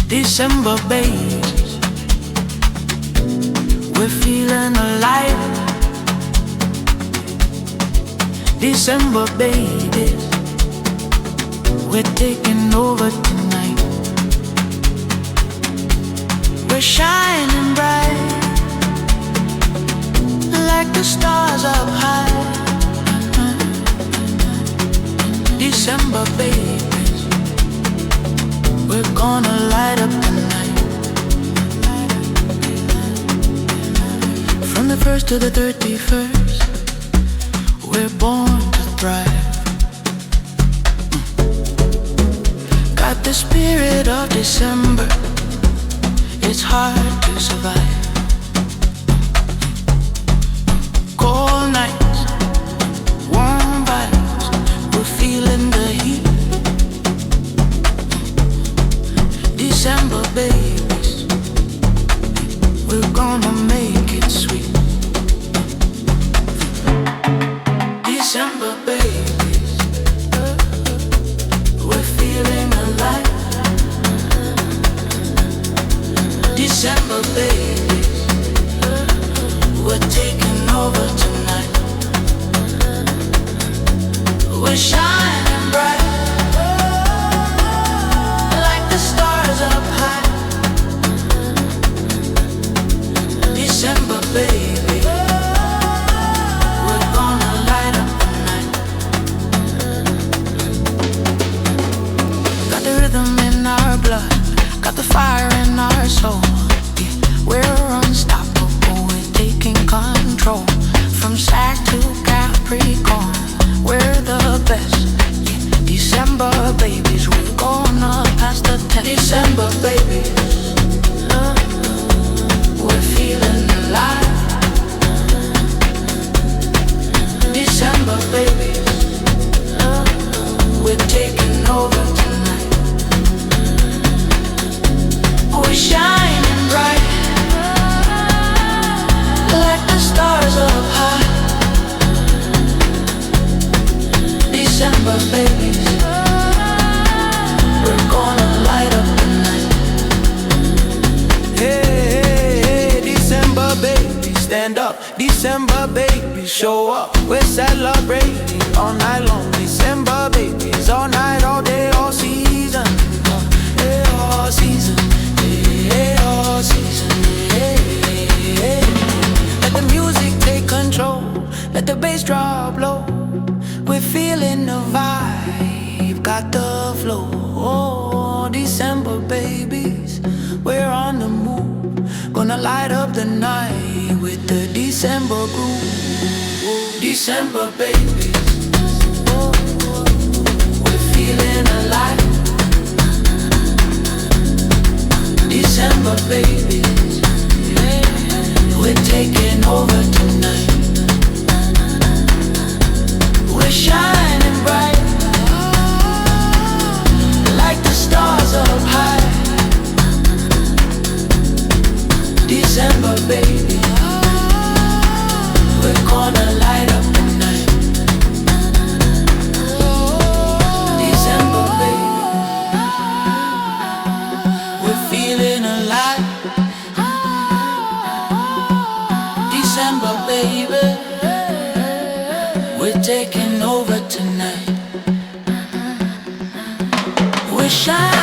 December babies, we're feeling alive. December babies, we're taking over tonight. We're shining bright like the stars up high. December babies, we're gonna light up the night. From the 1st to the 31st, we're born to thrive. Got the spirit of December, it's hard to survive. Cold nights, warm vibes, we're feeling the heat. December babies, we're gonna make it sweet. December babies, we're feeling alive. December babies, we're taking over tonight. We're shining bright like the stars up high. December baby, we're gonna light up the night. Got the rhythm in our blood, got the fire in our soul. Yeah, we're unstoppable, we're taking control. From Sag to Capricorn, we're the best. Yeah, December babies, we're gonna pass the test. December babies, we're feeling alive. December babies, we're taking over tonight. We're shining bright like the stars up high. December babies, we're gonna light up the night. Hey, hey, hey, December babies, stand up. December babies, show up. We're celebrating all night long. December babies, all night, all day, all season. Hey, all season. Hey, all season. Hey, hey, hey. Let the music take control. Let the bass drop low. We're feeling the vibe, got the flow. Oh, December babies, we're on the move. Gonna light up the night with the December groove. December babies, we're feeling alive. December babies, we're taking over tonight. We're shining bright like the stars up high. December baby, we're gonna light up the night. December baby, we're feeling alive. December baby, we're taking over tonight. We're shining.